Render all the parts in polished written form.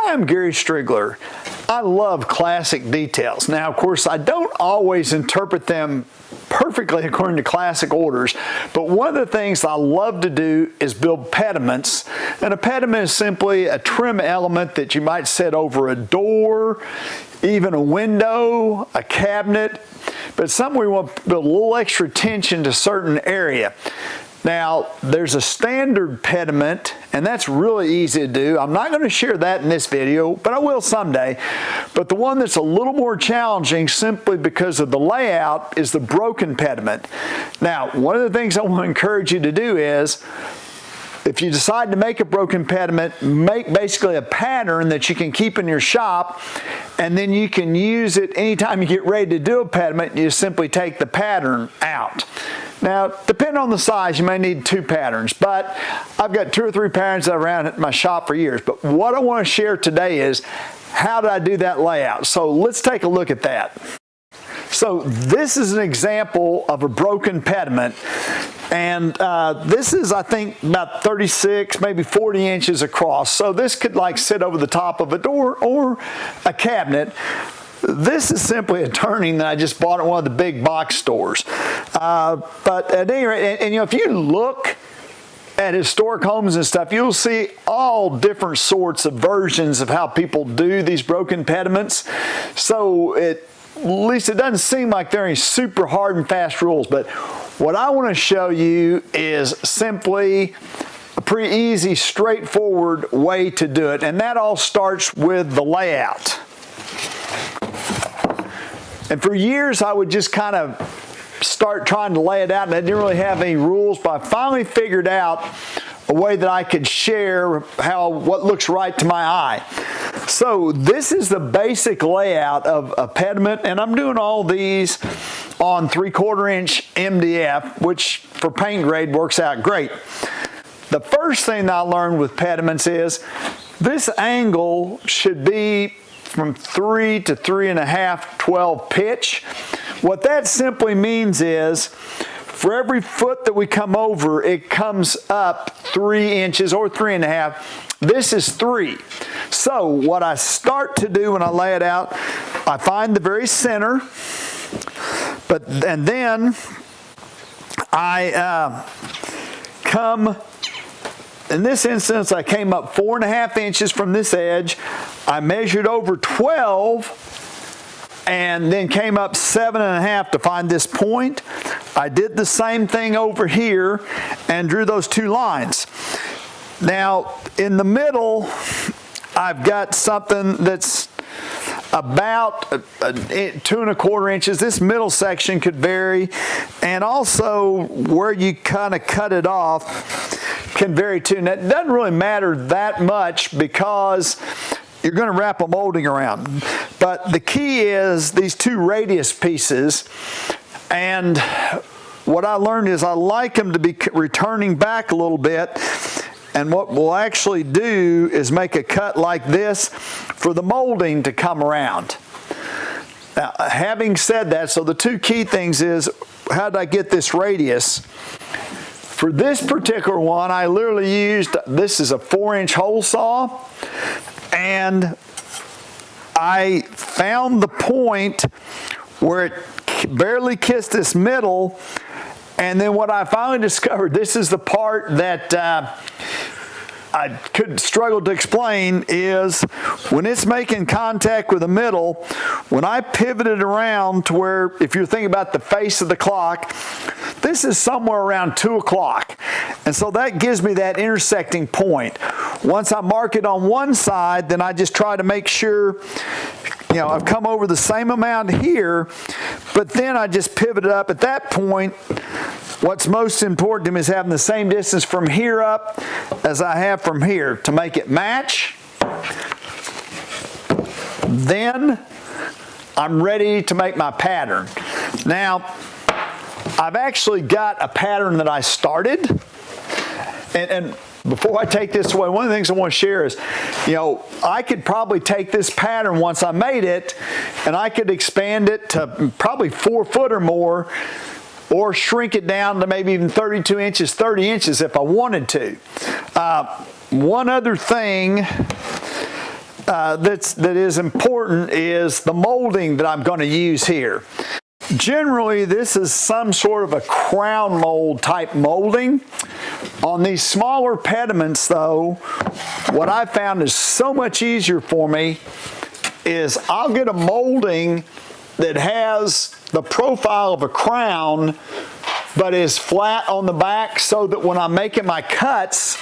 Hi, I'm Gary Striegler. I love classic details. Now, of course, I don't always interpret them perfectly according to classic orders, but one of the things I love to do is build pediments. And a pediment is simply a trim element that you might set over a door, even a window, a cabinet, but something we want to build a little extra tension to a certain area. Now, there's a standard pediment, and that's really easy to do. I'm not going to share that in this video, but I will someday. But the one that's a little more challenging simply because of the layout is the broken pediment. Now, one of the things I want to encourage you to do is, if you decide to make a broken pediment, make basically a pattern that you can keep in your shop, and then you can use it anytime you get ready to do a pediment. You simply take the pattern out. Now, depending on the size, you may need 2 patterns, but I've got 2 or 3 patterns that I've ran at my shop for years. But what I want to share today is how did I do that layout? So let's take a look at that. So this is an example of a broken pediment, and this is, I think, about 36, maybe 40 inches across. So this could like sit over the top of a door or a cabinet. This is simply a turning that I just bought at one of the big box stores. But at any rate, and you know, if you look at historic homes and stuff, you'll see all different sorts of versions of how people do these broken pediments. So at least it doesn't seem like there are any super hard and fast rules, but what I want to show you is simply a pretty easy, straightforward way to do it, and that all starts with the layout. And for years I would just kind of start trying to lay it out, and I didn't really have any rules, but I finally figured out a way that I could share what looks right to my eye. So this is the basic layout of a pediment, and I'm doing all these on 3/4 inch MDF, which for paint grade works out great. The first thing that I learned with pediments is this angle should be from 3 to 3.5 12 pitch. What that simply means is for every foot that we come over, it comes up 3 inches or 3.5. This is 3. So what I start to do when I lay it out, I find the very center, and then I come. In this instance, I came up 4.5 inches from this edge. I measured over 12 and then came up 7.5 to find this point. I did the same thing over here and drew those 2 lines. Now, in the middle, I've got something that's about 2.25 inches. This middle section could vary, and also where you kind of cut it off can vary too. Now, it doesn't really matter that much because you're going to wrap a molding around. But the key is these 2 radius pieces, and what I learned is I like them to be returning back a little bit. And what we'll actually do is make a cut like this for the molding to come around. Now, having said that, so the 2 key things is, how did I get this radius? For this particular one, I literally used, this is a 4-inch hole saw, and I found the point where it barely kissed this middle. And then what I finally discovered, this is the part that I could struggle to explain, is when it's making contact with the middle, when I pivot it around to where, if you're thinking about the face of the clock, this is somewhere around 2 o'clock. And so that gives me that intersecting point. Once I mark it on one side, then I just try to make sure, you know, I've come over the same amount here, but then I just pivot it up. At that point, what's most important to me is having the same distance from here up as I have from here to make it match. Then I'm ready to make my pattern. Now, I've actually got a pattern that I started, and before I take this away, one of the things I want to share is, you know, I could probably take this pattern once I made it, and I could expand it to probably 4 foot or more, or shrink it down to maybe even 32 inches, 30 inches if I wanted to. One other thing that is important is the molding that I'm going to use here. Generally, this is some sort of a crown mold type molding. On these smaller pediments, though, what I found is so much easier for me is I'll get a molding that has the profile of a crown but is flat on the back, so that when I'm making my cuts,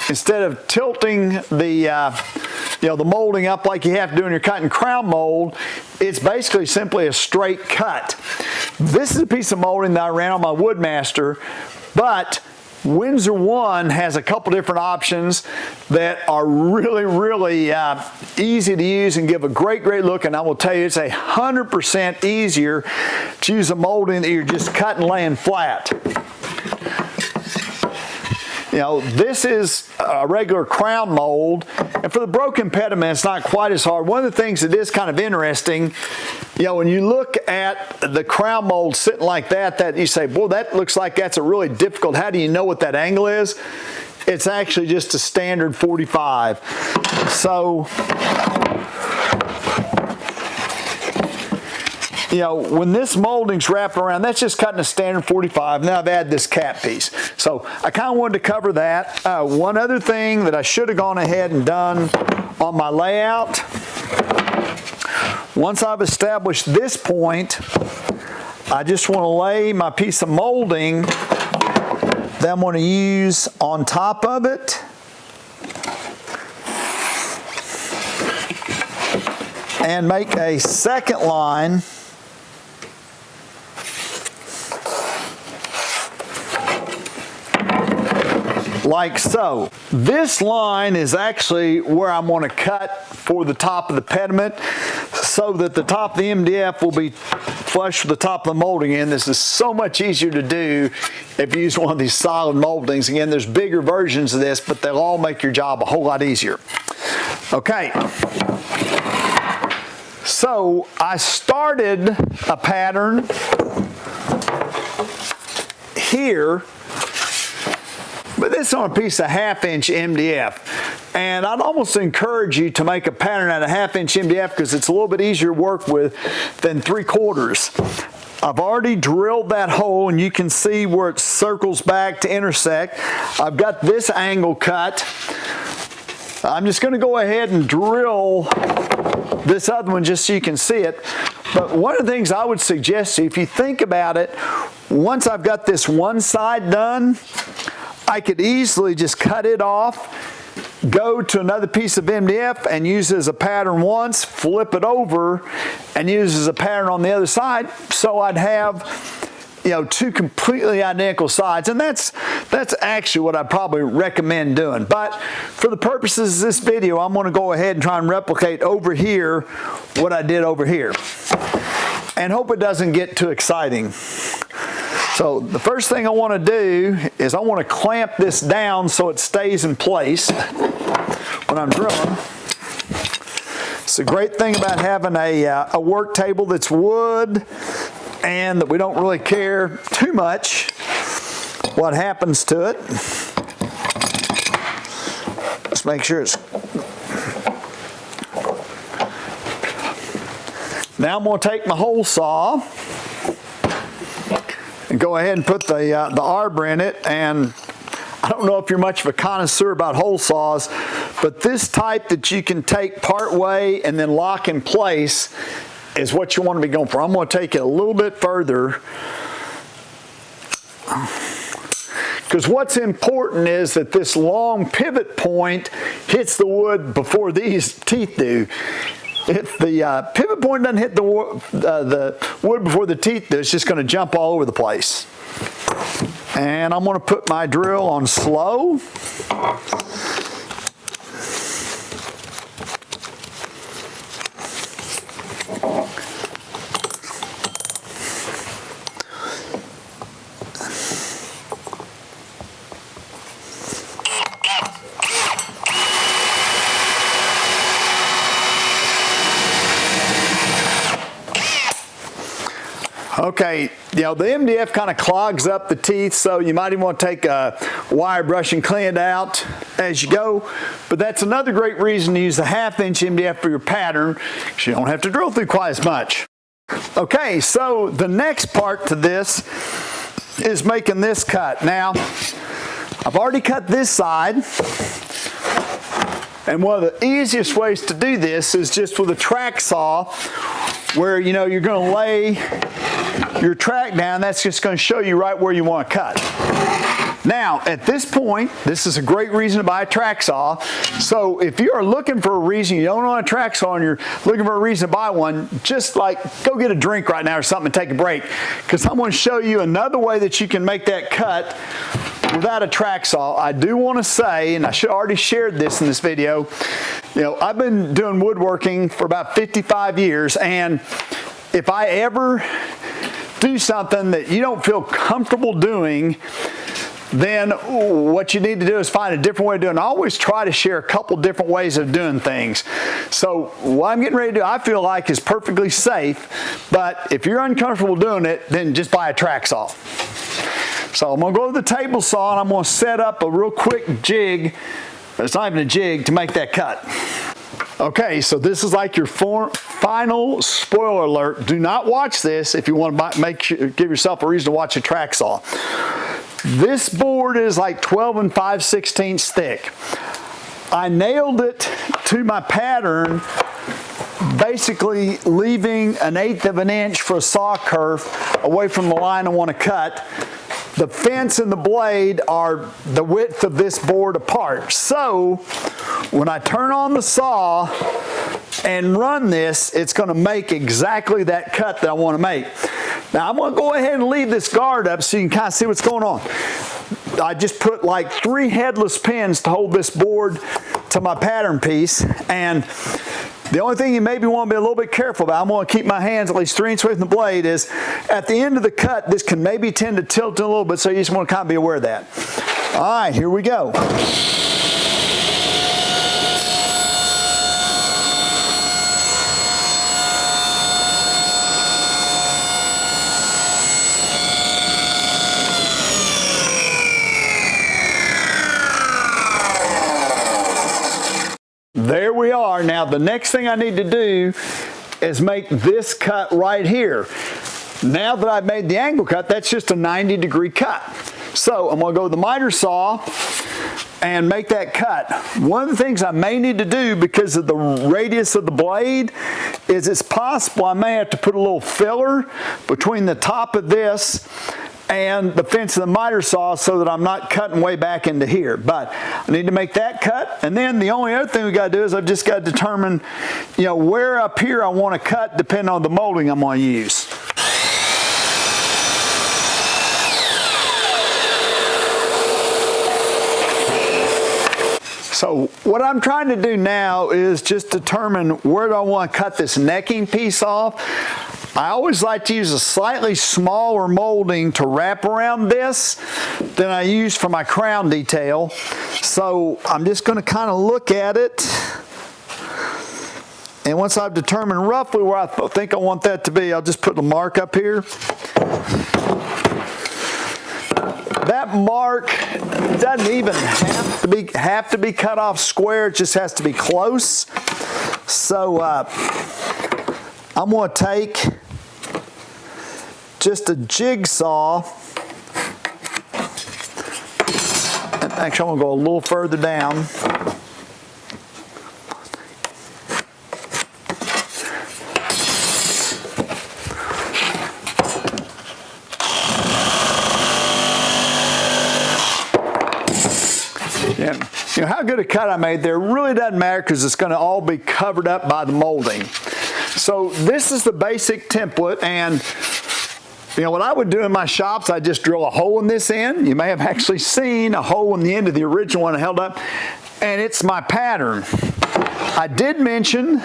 instead of tilting the the molding up like you have to do when you're cutting crown mold, it's basically simply a straight cut. This is a piece of molding that I ran on my Woodmaster, but Windsor One has a couple different options that are really easy to use and give a great look, and I will tell you it's 100% easier to use a molding that you're just cutting and laying flat. This is a regular crown mold, and for the broken pediment, it's not quite as hard. One of the things that is kind of interesting, when you look at the crown mold sitting like that you say, boy, that looks like that's a really difficult, how do you know what that angle is? It's actually just a standard 45. So, when this molding's wrapped around, that's just cutting a standard 45. Now I've added this cap piece. So I kind of wanted to cover that. One other thing that I should have gone ahead and done on my layout, once I've established this point, I just want to lay my piece of molding that I'm going to use on top of it. And make a second line like so. This line is actually where I'm going to cut for the top of the pediment, so that the top of the MDF will be flush with the top of the molding. And this is so much easier to do if you use one of these solid moldings. Again, there's bigger versions of this, but they'll all make your job a whole lot easier. Okay. So I started a pattern here, but this is on a piece of 1/2-inch MDF. And I'd almost encourage you to make a pattern out of 1/2-inch MDF because it's a little bit easier to work with than 3/4. I've already drilled that hole, and you can see where it circles back to intersect. I've got this angle cut. I'm just going to go ahead and drill this other one just so you can see it. But one of the things I would suggest to you, if you think about it, once I've got this one side done, I could easily just cut it off, go to another piece of MDF and use it as a pattern once, flip it over and use it as a pattern on the other side. So I'd have, two completely identical sides. And that's actually what I'd probably recommend doing. But for the purposes of this video, I'm going to go ahead and try and replicate over here what I did over here. And hope it doesn't get too exciting. So the first thing I want to do is I want to clamp this down so it stays in place when I'm drilling. It's a great thing about having a work table that's wood and that we don't really care too much what happens to it. Let's make sure it's... Now I'm going to take my hole saw and go ahead and put the arbor in it. And I don't know if you're much of a connoisseur about hole saws, but this type that you can take part way and then lock in place is what you want to be going for. I'm going to take it a little bit further, because what's important is that this long pivot point hits the wood before these teeth do. If the pivot point doesn't hit the wood before the teeth do, it's just going to jump all over the place. And I'm going to put my drill on slow. Okay, the MDF kind of clogs up the teeth, so you might even want to take a wire brush and clean it out. as you go. But that's another great reason to use the 1/2 inch MDF for your pattern, because you don't have to drill through quite as much. Okay, so the next part to this is making this cut. Now, I've already cut this side, and one of the easiest ways to do this is just with a track saw, where you're going to lay your track down. That's just going to show you right where you want to cut. Now, at this point, this is a great reason to buy a track saw. So if you are looking for a reason, you don't own a track saw and you're looking for a reason to buy one, just like go get a drink right now or something and take a break, because I'm going to show you another way that you can make that cut without a track saw. I do want to say, and I should already shared this in this video, I've been doing woodworking for about 55 years, and if I ever do something that you don't feel comfortable doing, then what you need to do is find a different way of doing it. I always try to share a couple different ways of doing things. So what I'm getting ready to do, I feel like is perfectly safe, but if you're uncomfortable doing it, then just buy a track saw. So I'm going to go to the table saw and I'm going to set up a real quick jig, it's not even a jig, to make that cut. Okay, so this is like your final spoiler alert. Do not watch this if you want to give yourself a reason to watch a track saw. This board is like 12 5/16 thick. I nailed it to my pattern, basically leaving 1/8 of an inch for a saw kerf away from the line I want to cut. The fence and the blade are the width of this board apart. So when I turn on the saw and run this, it's going to make exactly that cut that I want to make. Now I'm going to go ahead and leave this guard up so you can kind of see what's going on. I just put like 3 headless pins to hold this board to my pattern piece, and the only thing you maybe want to be a little bit careful about, I'm going to keep my hands at least 3 inches away from the blade, is at the end of the cut, this can maybe tend to tilt a little bit, so you just want to kind of be aware of that. All right, here we go. There we are. Now the next thing I need to do is make this cut right here. Now that I've made the angle cut, that's just a 90-degree cut. So I'm going to go with the miter saw and make that cut. One of the things I may need to do, because of the radius of the blade, is it's possible I may have to put a little filler between the top of this and the fence of the miter saw so that I'm not cutting way back into here. But I need to make that cut, and then the only other thing we got to do is I've just got to determine, where up here I want to cut depending on the molding I'm going to use. So what I'm trying to do now is just determine where do I want to cut this necking piece off. I always like to use a slightly smaller molding to wrap around this than I use for my crown detail. So I'm just going to kind of look at it. And once I've determined roughly where I think I want that to be, I'll just put the mark up here. That mark doesn't even have to be cut off square. It just has to be close. So I'm going to take just a jigsaw, and actually I'm going to go a little further down. And how good a cut I made there really doesn't matter, because it's going to all be covered up by the molding. So this is the basic template, and what I would do in my shops, I just drill a hole in this end. You may have actually seen a hole in the end of the original one I held up, and it's my pattern. I did mention,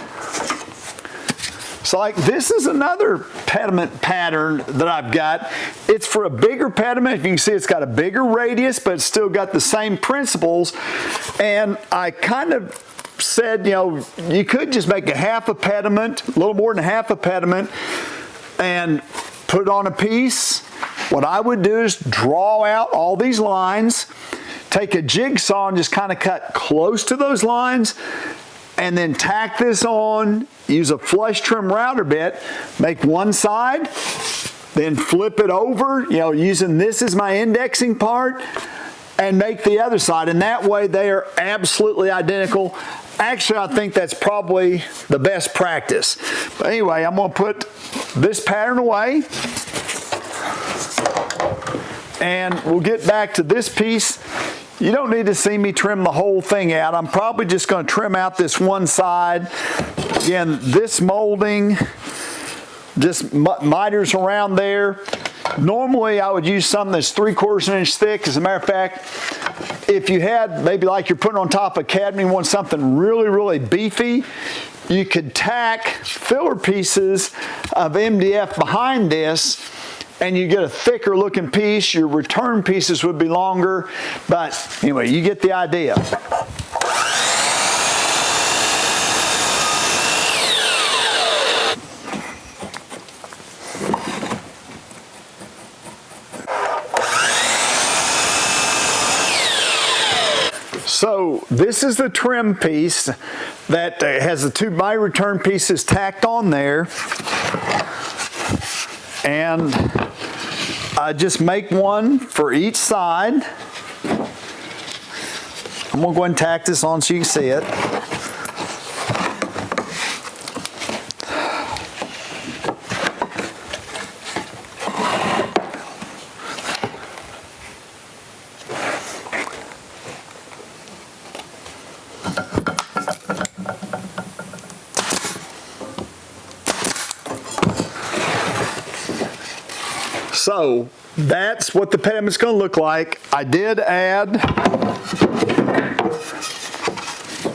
so like this is another pediment pattern that I've got. It's for a bigger pediment. If you can see, it's got a bigger radius, but it's still got the same principles. And I kind of said, you could just make a half a pediment, a little more than half a pediment, and put it on a piece. What I would do is draw out all these lines, take a jigsaw and just kind of cut close to those lines, and then tack this on, use a flush trim router bit, make one side, then flip it over, using this as my indexing part, and make the other side. And that way they are absolutely identical. Actually, I think that's probably the best practice. But anyway, I'm going to put this pattern away. And we'll get back to this piece. You don't need to see me trim the whole thing out. I'm probably just going to trim out this one side. Again, this molding, just miters around there. Normally, I would use something that's 3/4 inch thick. As a matter of fact, if you had, maybe like you're putting on top of cadmium, you want something really, really beefy, you could tack filler pieces of MDF behind this, and you get a thicker looking piece. Your return pieces would be longer, but anyway, you get the idea. So this is the trim piece that has the two my return pieces tacked on there, and I just make one for each side. I'm going to go ahead and tack this on so you can see it. So that's what the pediment's going to look like. I did add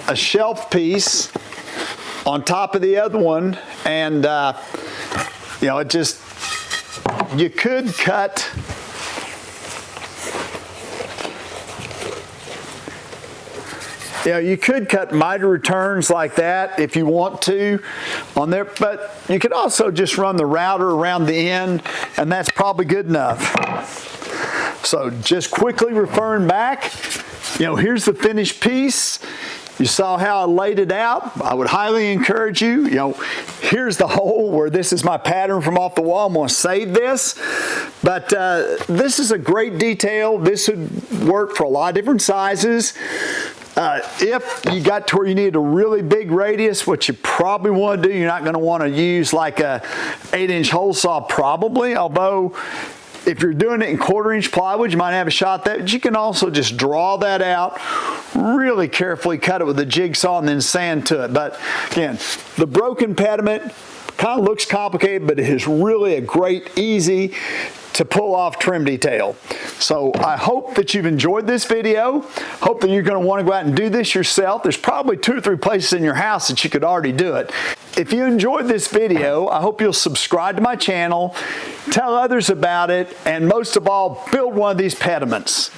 a shelf piece on top of the other one, and it just, you could cut you could cut miter returns like that if you want to on there, but you could also just run the router around the end, and that's probably good enough. So just quickly referring back, here's the finished piece. You saw how I laid it out. I would highly encourage you, here's the hole where this is my pattern from off the wall. I'm going to save this. But this is a great detail. This would work for a lot of different sizes. If you got to where you need a really big radius, what you probably want to do, you're not going to want to use like a 8-inch hole saw probably, although if you're doing it in 1/4 inch plywood, you might have a shot at that. But you can also just draw that out, really carefully cut it with a jigsaw and then sand to it. But again, the Broken Pediment kind of looks complicated, but it is really a great, easy to pull off trim detail. So I hope that you've enjoyed this video. Hope that you're going to want to go out and do this yourself. There's probably 2 or 3 places in your house that you could already do it. If you enjoyed this video, I hope you'll subscribe to my channel, tell others about it, and most of all, build one of these pediments.